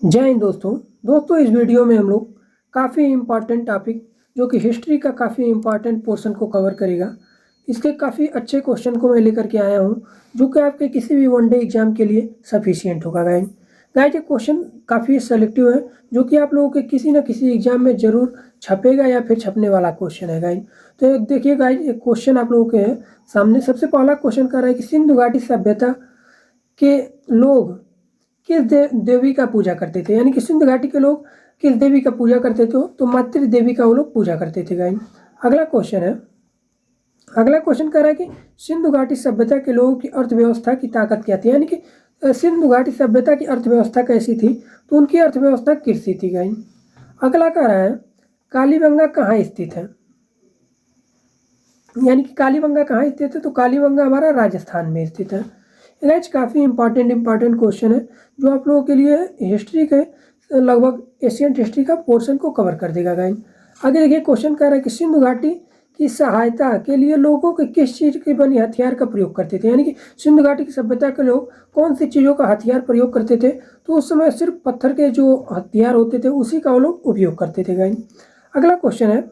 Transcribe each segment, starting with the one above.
जय हिंद दोस्तों इस वीडियो में हम लोग काफ़ी इम्पॉर्टेंट टॉपिक जो कि हिस्ट्री का काफ़ी इम्पॉर्टेंट पोर्शन को कवर करेगा। इसके काफ़ी अच्छे क्वेश्चन को मैं लेकर के आया हूँ जो कि आपके किसी भी वनडे एग्जाम के लिए सफिशियंट होगा। गाइज ये क्वेश्चन काफ़ी सेलेक्टिव है जो कि आप लोगों के किसी न किसी एग्जाम में ज़रूर छपेगा या फिर छपने वाला क्वेश्चन है गाइज। तो देखिए गाइज एक क्वेश्चन आप लोगों के सामने सबसे पहला क्वेश्चन कर रहा है कि सिंधु घाटी सभ्यता के लोग किस देवी का पूजा करते थे, यानी कि सिंधु घाटी के लोग किस देवी का पूजा करते थे, तो मातृ देवी का वो लोग पूजा करते थे गाइस। अगला क्वेश्चन कह रहा है कि सिंधु घाटी सभ्यता के लोगों की अर्थव्यवस्था की ताकत क्या थी, यानी कि सिंधु घाटी सभ्यता की अर्थव्यवस्था कैसी थी, तो उनकी अर्थव्यवस्था कृषि थी गाइस। अगला कह रहा है कालीबंगा कहाँ स्थित है, यानी कि कालीबंगा कहाँ स्थित है, तो कालीबंगा हमारा राजस्थान में स्थित है। गाइस काफ़ी इंपॉर्टेंट क्वेश्चन है जो आप लोगों के लिए हिस्ट्री के लगभग एशियंट हिस्ट्री का पोर्शन को कवर कर देगा गाइस। आगे देखिए क्वेश्चन कह रहा है कि सिंधु घाटी की सहायता के लिए लोगों के किस चीज़ के बने हथियार का प्रयोग करते थे, यानी कि सिंधु घाटी की सभ्यता के लोग कौन सी चीज़ों का हथियार प्रयोग करते थे, तो उस समय सिर्फ पत्थर के जो हथियार होते थे उसी का वो लोग उपयोग करते थे गाइस। अगला क्वेश्चन है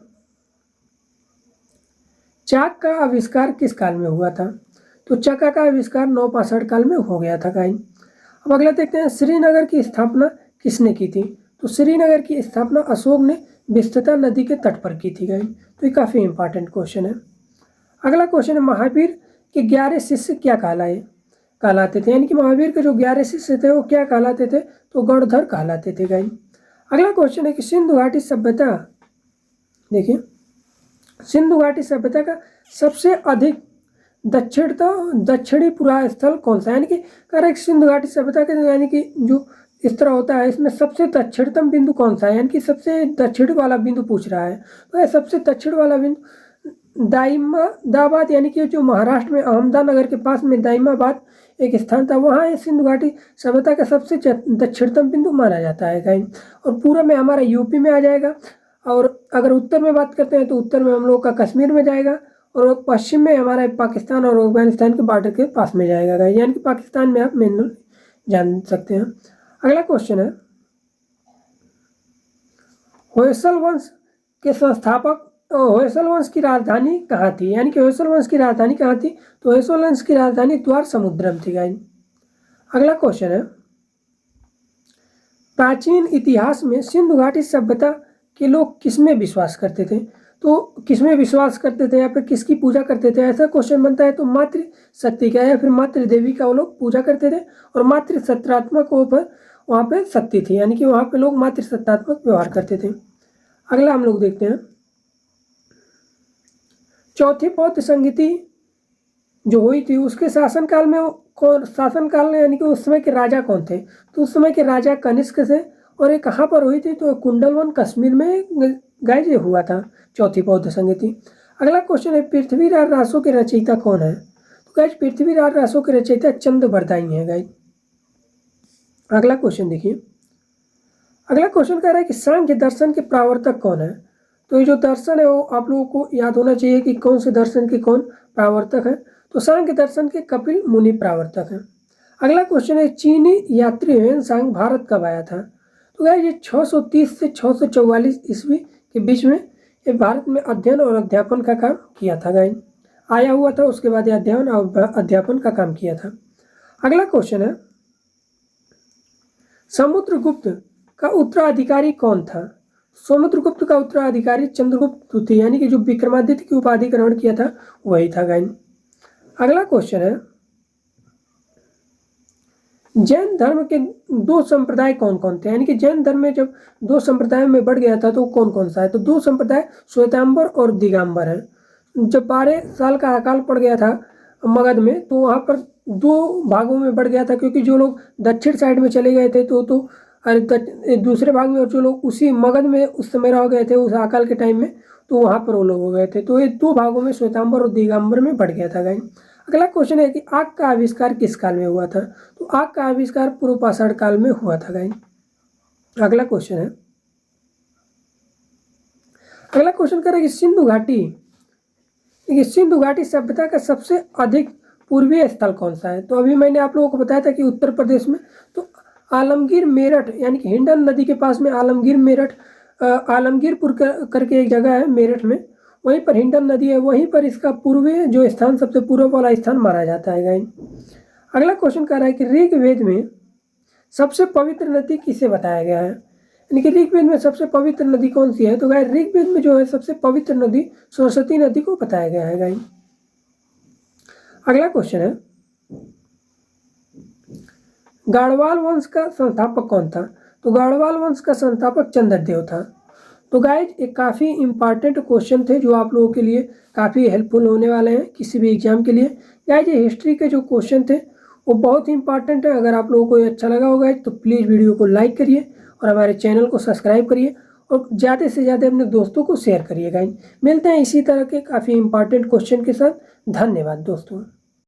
चाक का आविष्कार किस काल में हुआ था, तो चक्का का आविष्कार 962 काल में हो गया था गाइस। अब अगला देखते हैं श्रीनगर की स्थापना किसने की थी, तो श्रीनगर की स्थापना अशोक ने विस्तृता नदी के तट पर की थी गाइस। तो ये काफ़ी इंपॉर्टेंट क्वेश्चन है। अगला क्वेश्चन है महावीर के 11 शिष्य क्या कहलाते थे, यानी कि महावीर के जो 11 शिष्य थे वो क्या कहलाते थे, तो गणधर कहलाते थे गाइस। अगला क्वेश्चन है कि सिंधु घाटी सभ्यता, देखिए सिंधु घाटी सभ्यता का सबसे अधिक दक्षिणी पुरा स्थल कौन सा, यानी कि करेक्ट सिंधु घाटी सभ्यता के यानी कि जो इस तरह होता है इसमें सबसे दक्षिणतम बिंदु कौन सा है, यानी कि सबसे दक्षिण वाला बिंदु पूछ रहा है। तो यह सबसे दक्षिण वाला बिंदु दाइमाबाद, यानी कि जो महाराष्ट्र में अहमदानगर के पास में दाइमाबाद एक स्थान था, वहाँ सिंधु घाटी सभ्यता का सबसे दक्षिणतम बिंदु माना जाता है गाइस। और पूरा में हमारा यूपी में आ जाएगा, और अगर उत्तर में बात करते हैं तो उत्तर में हम लोग का कश्मीर में जाएगा, और पश्चिम में हमारा पाकिस्तान और अफगानिस्तान के बॉर्डर के पास में जाएगा गाइस, यानी कि पाकिस्तान में आप मेन जान सकते हैं। अगला क्वेश्चन है होयसल वंश के संस्थापक होयसल वंश की राजधानी कहाँ थी, यानी कि होयसल वंश की राजधानी कहाँ थी, तो होयसल वंश की राजधानी द्वार समुद्रम थी गाइस। अगला क्वेश्चन है प्राचीन इतिहास में सिंधु घाटी सभ्यता के लोग किसमें विश्वास करते थे, तो किसमें विश्वास करते थे या फिर किसकी पूजा करते थे, ऐसा क्वेश्चन बनता है तो मातृ शक्ति का या फिर मातृ देवी का वो लोग पूजा करते थे, और मातृ सत्रात्मक वहाँ पे शक्ति थी, यानी कि वहाँ पे लोग मातृ सत्रात्मक व्यवहार करते थे। अगला हम लोग देखते हैं चौथी बौद्ध संगीति जो हुई थी उसके शासनकाल में यानी कि उस समय के राजा कौन थे, तो उस समय के राजा कनिष्क थे, और ये कहाँ पर हुई थी, तो कुंडलवन कश्मीर में गाइज ये हुआ था चौथी बौद्ध संगीति। अगला क्वेश्चन है पृथ्वीराज रासो के रचयिता कौन है, तो गाइज पृथ्वीराज रासो के रचयिता चंद्रबरदाई है गाइज। अगला क्वेश्चन देखिए, अगला क्वेश्चन कह रहा है कि सांख्य दर्शन के प्रवर्तक कौन है, तो ये जो दर्शन है वो आप लोगों को याद होना चाहिए कि कौन से दर्शन के कौन प्रवर्तक है, तो सांख्य दर्शन के कपिल मुनि प्रवर्तक हैं। अगला क्वेश्चन है चीनी यात्री ह्वेनसांग भारत कब आया था, तो गाइस ये 630 से 644 ईस्वी के बीच में ये भारत में अध्ययन और अध्यापन का काम किया था गाइस, आया हुआ था, उसके बाद ये अध्ययन और अध्यापन का काम किया था। अगला क्वेश्चन है समुद्रगुप्त का उत्तराधिकारी कौन था, समुद्रगुप्त का उत्तराधिकारी चंद्रगुप्त थे, यानी कि जो विक्रमादित्य की उपाधि ग्रहण किया था वही था गाइस। अगला क्वेश्चन है जैन धर्म के दो संप्रदाय कौन कौन थे, यानी कि जैन धर्म में जब दो संप्रदायों में बढ़ गया था तो कौन कौन सा है, तो दो संप्रदाय श्वेतांबर और दिगंबर है। जब 12 साल का अकाल पड़ गया था मगध में तो वहाँ पर दो भागों में बढ़ गया था, क्योंकि जो लोग दक्षिण साइड में चले गए थे तो दूसरे भाग में, और जो लोग उसी मगध में उस समय रह गए थे उस अकाल के टाइम में, तो वहाँ पर वो लोग हो गए थे, तो ये दो भागों में श्वेतांबर और दिगंबर में बढ़ गया था गाइस। अगला क्वेश्चन है कि आग का आविष्कार किस काल में हुआ था, तो आग का आविष्कार पूर्व पाषाण काल में हुआ था गाइस। अगला क्वेश्चन है अगला क्वेश्चन करें कि सिंधु घाटी सभ्यता का सबसे अधिक पूर्वीय स्थल कौन सा है, तो अभी मैंने आप लोगों को बताया था कि उत्तर प्रदेश में, तो आलमगीर मेरठ यानी कि हिंडन नदी के पास में आलमगीर मेरठ आलमगीरपुर करके एक जगह है मेरठ में, वहीं पर हिंडन नदी है, वहीं पर इसका पूर्वीय जो स्थान सबसे पूर्व वाला स्थान माना जाता है गाइस। अगला क्वेश्चन कह रहा है कि ऋग्वेद में सबसे पवित्र नदी किसे बताया गया है, यानी कि ऋग्वेद में सबसे पवित्र नदी कौन सी है। तो गाइस ऋग्वेद में जो है सबसे पवित्र नदी सरस्वती नदी को बताया गया है गाइस। अगला क्वेश्चन है गाढ़वाल वंश का संस्थापक कौन था। तो गाढ़वाल वंश का संस्थापक चंद्रदेव था। तो गाइज एक काफ़ी इंपॉर्टेंट क्वेश्चन थे जो आप लोगों के लिए काफ़ी हेल्पफुल होने वाले हैं किसी भी एग्जाम के लिए। गाइज ये हिस्ट्री के जो क्वेश्चन थे वो बहुत ही इंपॉर्टेंट है। अगर आप लोगों को ये अच्छा लगा होगा तो प्लीज़ वीडियो को लाइक करिए और हमारे चैनल को सब्सक्राइब करिए और ज़्यादा से ज़्यादा अपने दोस्तों को शेयर करिए गाइज। मिलते हैं इसी तरह के काफ़ी इंपॉर्टेंट क्वेश्चन के साथ। धन्यवाद दोस्तों।